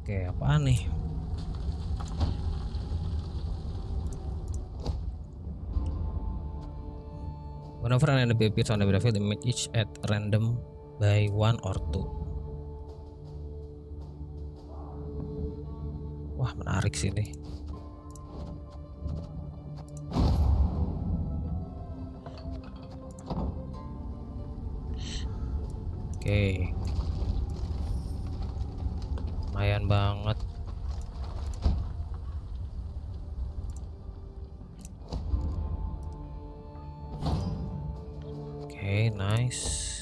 Oke, apaan nih? Whenever an enemy appears on the battlefield, image each at random by 1 or 2. Wah, menarik sih ini. Oke. Lumayan banget. Oke, nice.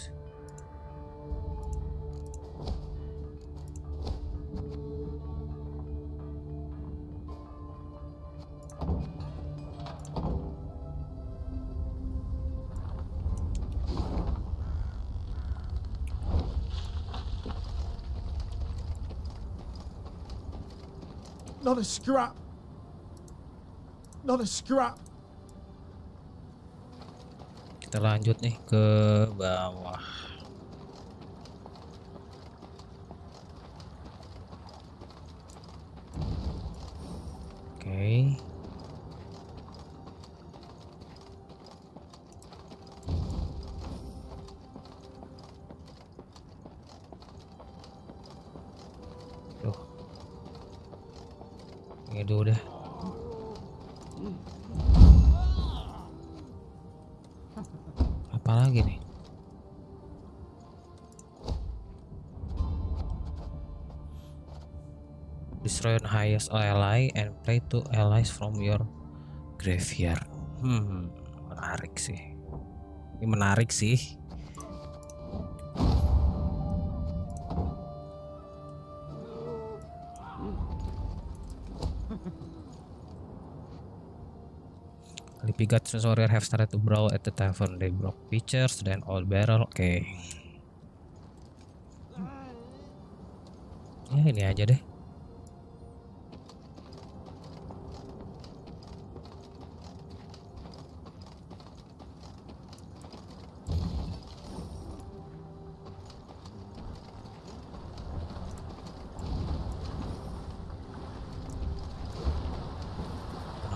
Not a scrap. Not a scrap. Kita lanjut nih ke bawah. Oke. Ini dulu deh. Apa lagi nih? Destroy the highest ally and play 2 allies from your graveyard. Menarik sih. Ini menarik sih. Lipigat warrior have started to brawl at the tavern. They broke pitchers, then old barrel. Oke. Ya ini aja deh.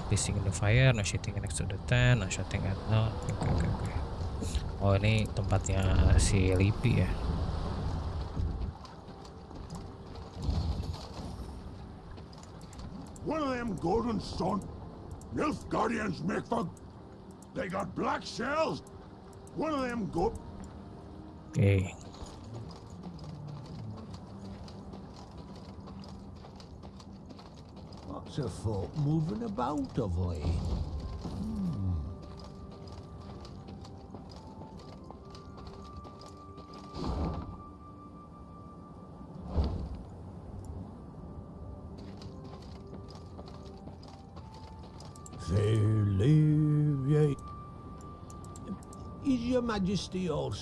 Pissing in the fire, no shooting next to the tent, no shooting at no. Oke. Oh, ini tempatnya si Lipi ya. One of them golden stone Milf Guardians, Meve. They got black shells. One of them go. Oke. Lots of folk moving about of late. Lyria. Is your Majesty all...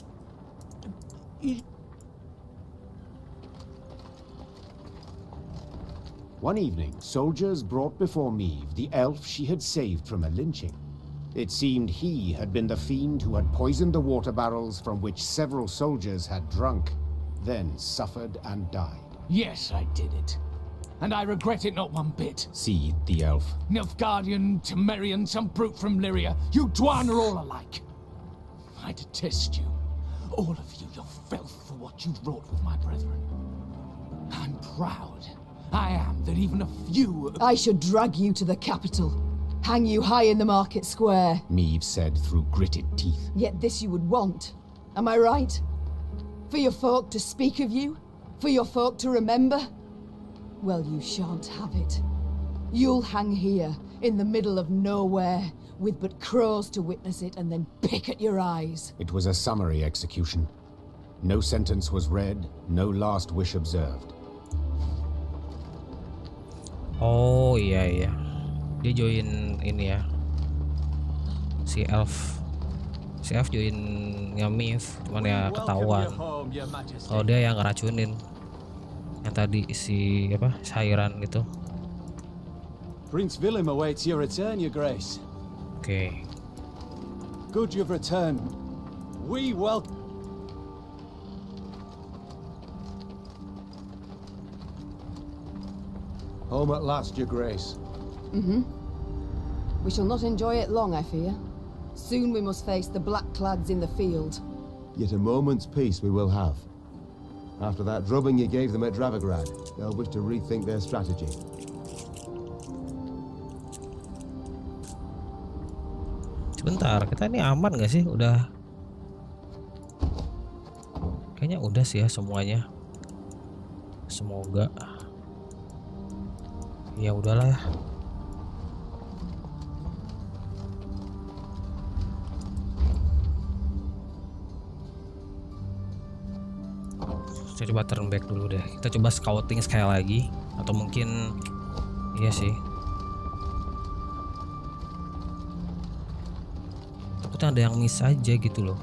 One evening, soldiers brought before Meve the elf she had saved from a lynching. It seemed he had been the fiend who had poisoned the water barrels from which several soldiers had drunk, then suffered and died. Yes, I did it. And I regret it not one bit. Seethed the elf. Nilfgaardian, Temerian, some brute from Lyria. You Dwan are all alike. I detest you. All of you, your filth for what you wrought with my brethren. I'm proud. I am that even a few... I should drag you to the capital. Hang you high in the market square. Meve said through gritted teeth. Yet this you would want. Am I right? For your folk to speak of you? For your folk to remember? Well, you shan't have it. You'll hang here, in the middle of nowhere, with but crows to witness it and then pick at your eyes. It was a summary execution. No sentence was read, no last wish observed. Oh iya. Dia join ini ya. Si elf join Meve, cuman ya ketahuan. Oh, dia yang ngeracunin. Yang tadi si apa? Cairan itu. Prince Willem awaits your return, Your Grace. Oke. Good you've returned. We welcome. Home at last, Your Grace. We shall not enjoy it long, I fear. Soon we must face the black-clads in the field. Yet a moment's peace we will have. After that drubbing you gave them at Dravigrad, they'll wish to rethink their strategy. Sebentar, kita ini aman gak sih? Udah. Kayaknya udah sih ya semuanya. Semoga. Ya udahlah ya. Saya coba turn back dulu deh. Kita coba scouting sekali lagi. Atau mungkin iya sih. Takutnya ada yang miss aja gitu loh.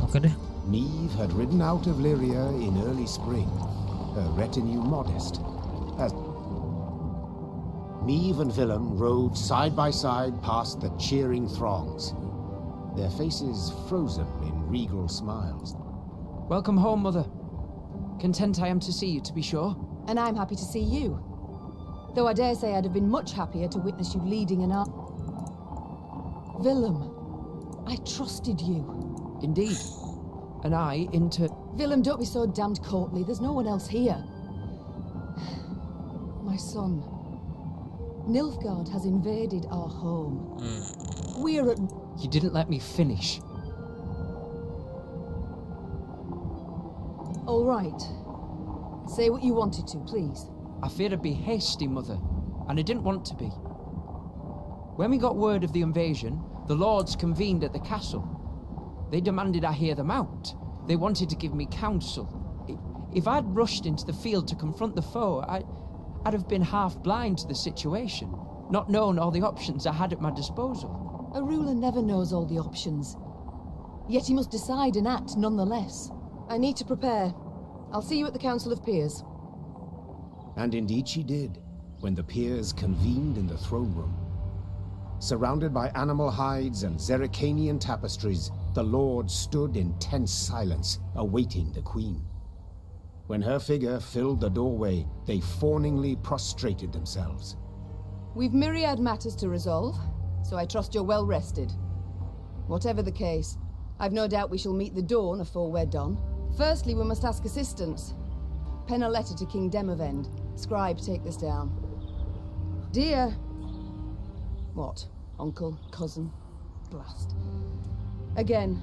Oke deh. Meve had ridden out of Lyria in early spring, her retinue modest. As Meve and Willem rode side by side past the cheering throngs, their faces frozen in regal smiles. Welcome home, Mother. Content I am to see you, to be sure. And I'm happy to see you. Though I dare say I'd have been much happier to witness you leading an army. Willem, I trusted you. Indeed. And I, Willem, don't be so damned courtly. There's no one else here. My son. Nilfgaard has invaded our home. We're at... You didn't let me finish. All right. Say what you wanted to, please. I feared I'd be hasty, Mother, and I didn't want to be. When we got word of the invasion, the lords convened at the castle. They demanded I hear them out. They wanted to give me counsel. If I'd rushed into the field to confront the foe, I'd have been half blind to the situation, not known all the options I had at my disposal. A ruler never knows all the options. Yet he must decide and act nonetheless. I need to prepare. I'll see you at the Council of Peers. And indeed she did, when the peers convened in the throne room. Surrounded by animal hides and Zerrikanian tapestries, the lords stood in tense silence, awaiting the queen. When her figure filled the doorway, they fawningly prostrated themselves. We've myriad matters to resolve, so I trust you're well rested. Whatever the case, I've no doubt we shall meet the dawn afore we're done. Firstly, we must ask assistance. Pen a letter to King Demavend. Scribe, take this down. Dear... What? Uncle? Cousin? Blast. Again.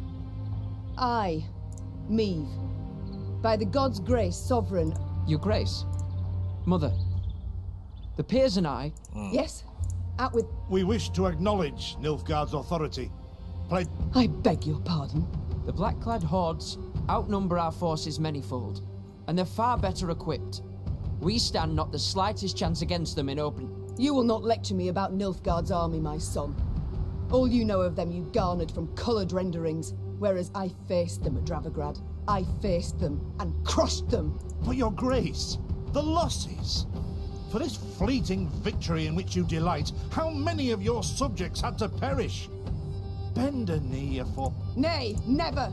I, Meve, by the gods' grace, sovereign... Your Grace. Mother. The peers and I... Yes? Out with... We wish to acknowledge Nilfgaard's authority. I beg your pardon. The black-clad hordes outnumber our forces manyfold, and they're far better equipped. We stand not the slightest chance against them in open... You will not lecture me about Nilfgaard's army, my son. All you know of them you garnered from coloured renderings, whereas I faced them at Dravigrad. I faced them and crushed them. But your grace, the losses. For this fleeting victory in which you delight, how many of your subjects had to perish? Bend a knee for... Nay, never!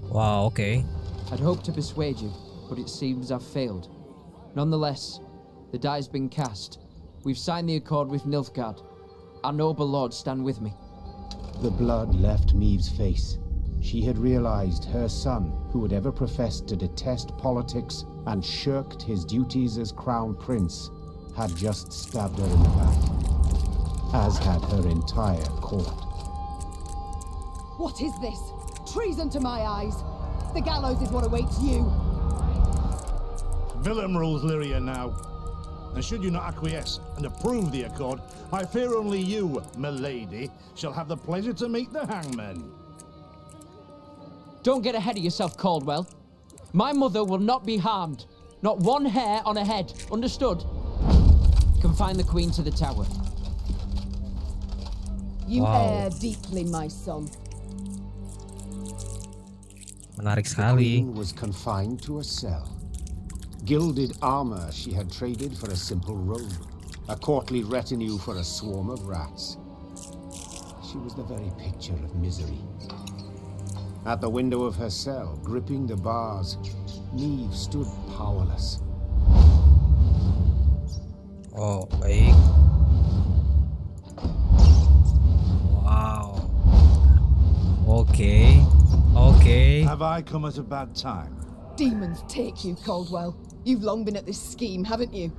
Wow, okay. I'd hoped to persuade you, but it seems I've failed. Nonetheless, the die's been cast. We've signed the accord with Nilfgaard. Our noble lords stand with me. The blood left Meve's face. She had realized her son, who had ever professed to detest politics and shirked his duties as crown prince, had just stabbed her in the back, as had her entire court. What is this? Treason to my eyes! The gallows is what awaits you! Willem rules Lyria now. And should you not acquiesce and approve the accord, I fear only you, milady, shall have the pleasure to meet the hangman. Don't get ahead of yourself, Caldwell. My mother will not be harmed. Not one hair on her head. Understood? Confine the Queen to the tower. You err deeply, my son. Menarik The sekali. Queen was confined to a cell. Gilded armor she had traded for a simple robe. A courtly retinue for a swarm of rats. She was the very picture of misery. At the window of her cell, gripping the bars, Meve stood powerless. Oh, baik. Wow. Okay. Okay. Have I come at a bad time? Demons take you, Caldwell. You've long been at this scheme, haven't you?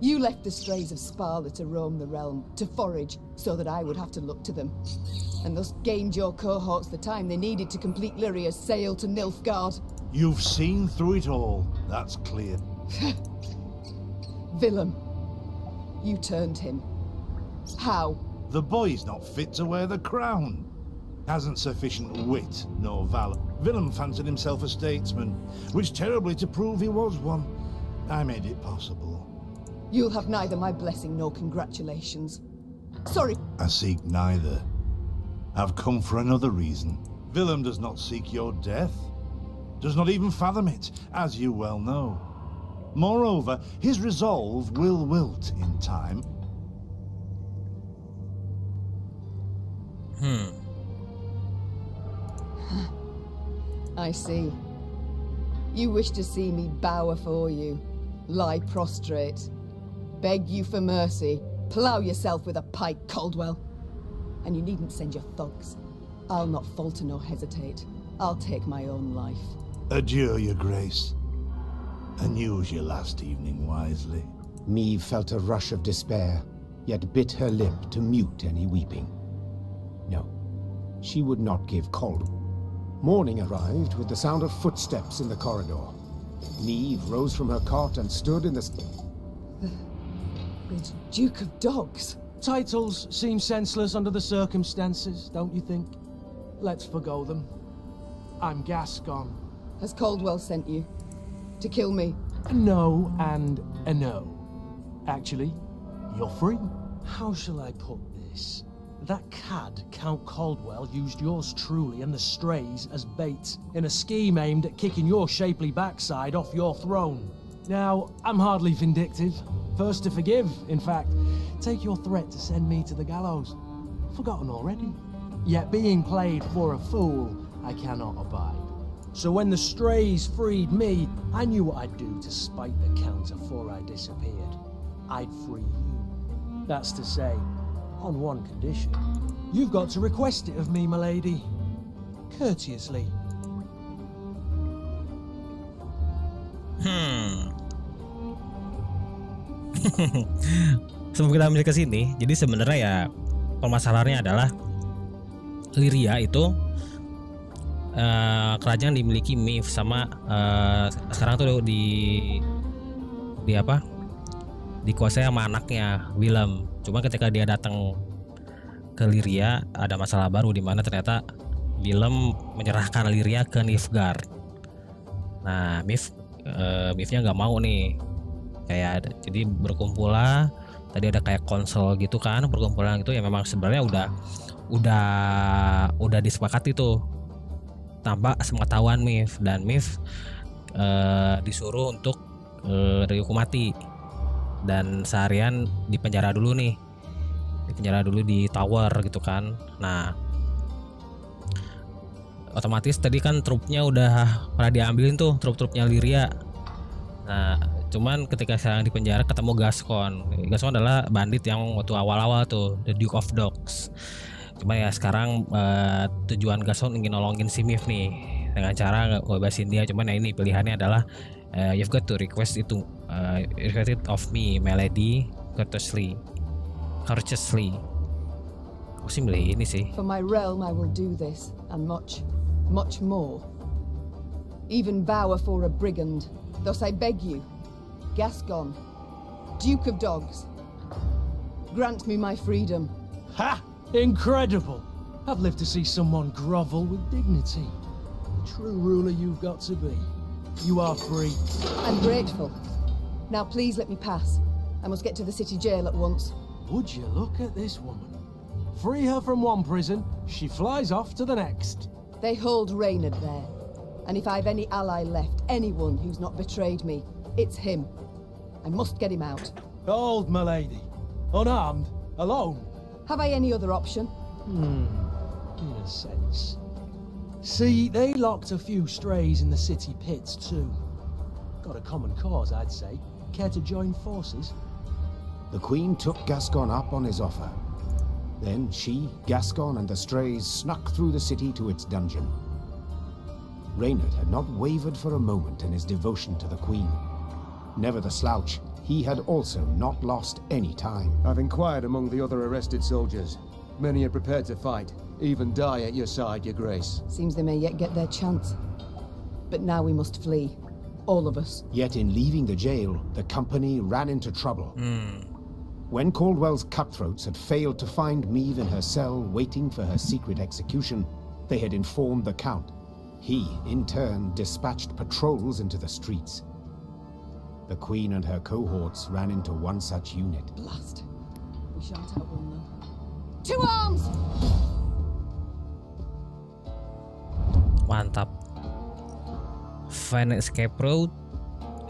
You left the strays of Sparla to roam the realm, to forage, so that I would have to look to them. And thus gained your cohorts the time they needed to complete Lyria's sail to Nilfgaard. You've seen through it all, that's clear. Willem, you turned him. How? The boy's not fit to wear the crown. Hasn't sufficient wit nor valor. Willem fancied himself a statesman, wished terribly to prove he was one. I made it possible. You'll have neither my blessing nor congratulations. Sorry. I seek neither. I've come for another reason. Willem does not seek your death. Does not even fathom it, as you well know. Moreover, his resolve will wilt in time. I see. You wish to see me bow afore you, lie prostrate, beg you for mercy, plough yourself with a pike, Caldwell. And you needn't send your thugs. I'll not falter nor hesitate. I'll take my own life. Adieu, your grace. And use your last evening wisely. Meve felt a rush of despair, yet bit her lip to mute any weeping. No, she would not give Caldwell. Morning arrived with the sound of footsteps in the corridor. Meve rose from her cot and stood in the Duke of Dogs. Titles seem senseless under the circumstances, don't you think? Let's forgo them. I'm Gascon. Has Caldwell sent you? To kill me? A no and a no. Actually, you're free. How shall I put this? That cad, Count Caldwell, used yours truly and the strays as bait in a scheme aimed at kicking your shapely backside off your throne. Now, I'm hardly vindictive. First to forgive, in fact. Take your threat to send me to the gallows. Forgotten already. Yet being played for a fool, I cannot abide. So when the strays freed me, I knew what I'd do to spite the Count afore I disappeared. I'd free you. That's to say, on one condition. You've got to request it of me, my lady. Courteously. Sebelum kita ambil ke sini, jadi sebenarnya ya permasalahannya adalah Lyria itu kerajaan dimiliki Meve sama sekarang tuh di apa? Dikuasai sama anaknya Willem. Cuma ketika dia datang ke Lyria ada masalah baru di mana ternyata Willem menyerahkan Lyria ke Nilfgaard. Nah, Meve-nya nggak mau nih. Kayak jadi berkumpul lah. Tadi ada kayak konsel gitu kan, perkumpulan gitu ya memang sebenarnya udah disepakati tuh tanpa sepengetahuan Meve, dan Meve disuruh untuk dihukum mati dan seharian di penjara dulu nih, di tower gitu kan. Nah, otomatis tadi kan trupnya udah pernah diambilin tuh, trup-trupnya Lyria. Nah, cuman ketika saya di penjara ketemu Gascon. Gascon adalah bandit yang waktu awal-awal tuh, the Duke of Dogs. Cuma ya sekarang tujuan Gascon ingin nolongin si Meve nih dengan cara ngebebasin dia. Cuman ya ini pilihannya adalah you've got to request it of me, my lady, courteously. Aku sih milih ini sih. For my realm I will do this, and much, much more. Even bow afore a brigand. Thus I beg you, Gascon, Duke of Dogs, grant me my freedom. Ha! Incredible! I've lived to see someone grovel with dignity. true ruler you've got to be. You are free. I'm grateful. Now please let me pass. I must get to the city jail at once. Would you look at this woman? Free her from one prison, she flies off to the next. They hold Reynard there. And if I've any ally left, anyone who's not betrayed me, it's him. I must get him out. Hold, my lady. Unarmed, alone. Have I any other option? In a sense. See, they locked a few strays in the city pits too. Got a common cause, I'd say. Care to join forces? The Queen took Gascon up on his offer. Then she, Gascon, and the strays snuck through the city to its dungeon. Reynard had not wavered for a moment in his devotion to the Queen. Never the slouch, he had also not lost any time. I've inquired among the other arrested soldiers. Many are prepared to fight, even die at your side, Your Grace. Seems they may yet get their chance. But now we must flee. All of us. Yet in leaving the jail, the company ran into trouble. When Caldwell's cutthroats had failed to find Meve in her cell waiting for her secret execution, they had informed the Count. He, in turn, dispatched patrols into the streets. The Queen and her cohorts ran into one such unit. Blast. We shan't outrun them. To arms! Mantap. Find an escape route.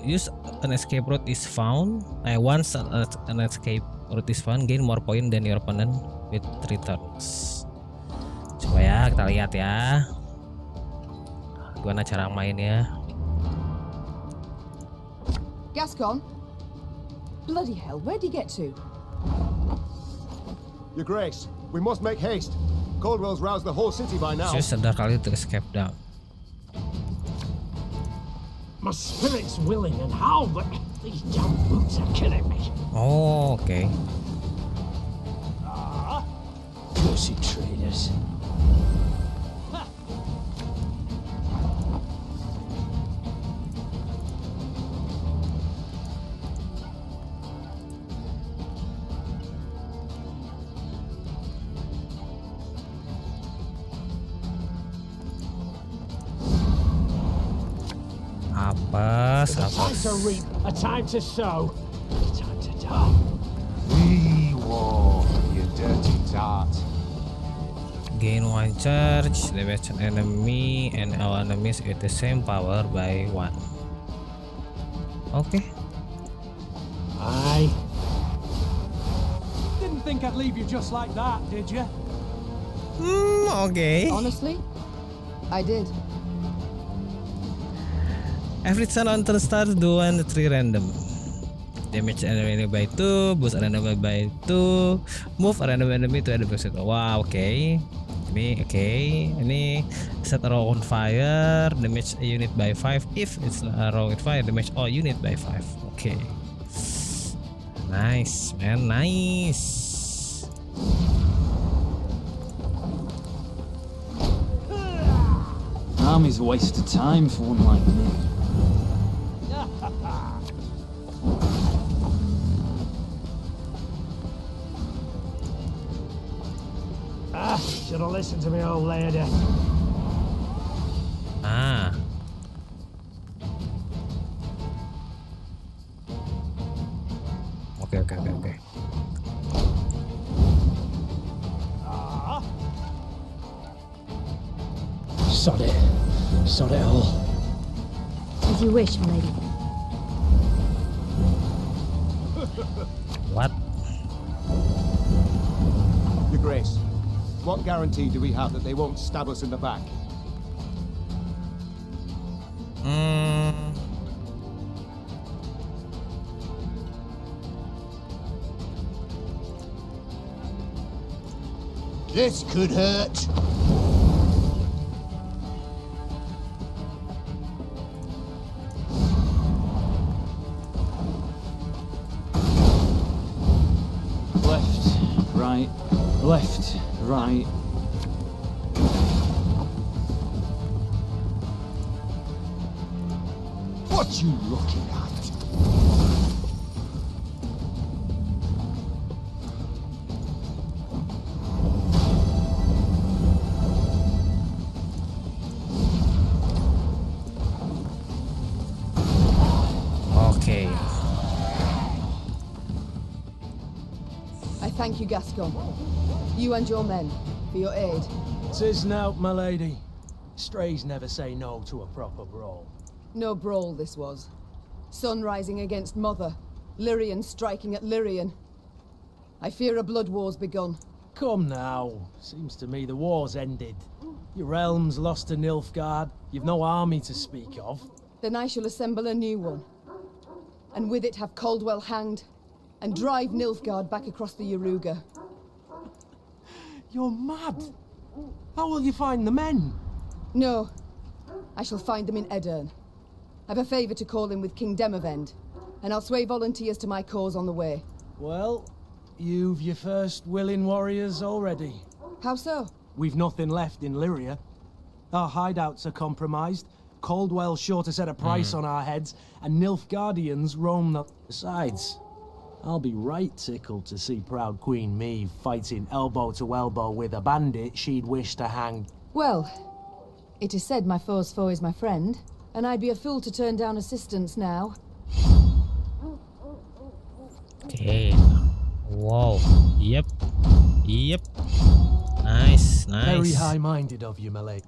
Use an escape route is found. Once an escape route is found, gain more point than your opponent with returns. Coba ya, kita lihat ya. Gimana cara mainnya? Gascon? Bloody hell, where'd he get to? Your Grace, we must make haste. Caldwell's roused the whole city by now. Just sadar kali to escape down. My spirit's willing and how, but these damn boots are killing me. Oh, okay. Pussy traitors. Apes, A time to reap, a time to sow, a time to die. We war, you dirty tart. Gain one charge, damage an enemy, and all enemies with the same power by 1. Okay. Aye. Didn't think I'd leave you just like that, did you? Okay. Honestly, I did. Every turn on turn starts do 1 3 random. Damage enemy by 2, boost enemy by 2, move random enemy to enemy set. Wow, okay. Ini okay. Ini set a row on fire, damage a unit by 5. If it's a row with fire, damage all unit by 5. Okay. Nice, man, nice. Army's a waste of time for one like me. Should have listened to me old lady. Ah. Okay. Sod it all. As you wish, milady. What? Your Grace, what guarantee do we have that they won't stab us in the back? This could hurt. Left, right. What you looking at? Thank you, Gascon. You and your men, for your aid. 'Tis nought, my lady. Strays never say no to a proper brawl. No brawl this was. Sun rising against Mother. Lyrian striking at Lyrian. I fear a blood war's begun. Come now. Seems to me the war's ended. Your realm's lost to Nilfgaard. You've no army to speak of. Then I shall assemble a new one. And with it have Caldwell hanged, and drive Nilfgaard back across the Yaruga. You're mad. How will you find the men? No. I shall find them in Edirn. I've a favour to call in with King Demavend, and I'll sway volunteers to my cause on the way. Well, you've your first willing warriors already. How so? We've nothing left in Lyria. Our hideouts are compromised. Caldwell's sure to set a price on our heads, and Nilfgaardians roam the sides. I'll be right tickled to see proud Queen Meve fighting elbow to elbow with a bandit she'd wish to hang. Well, it is said my foe's foe is my friend, and I'd be a fool to turn down assistance now. Okay. Wow. Yep. Nice. Very high-minded of you, my lady.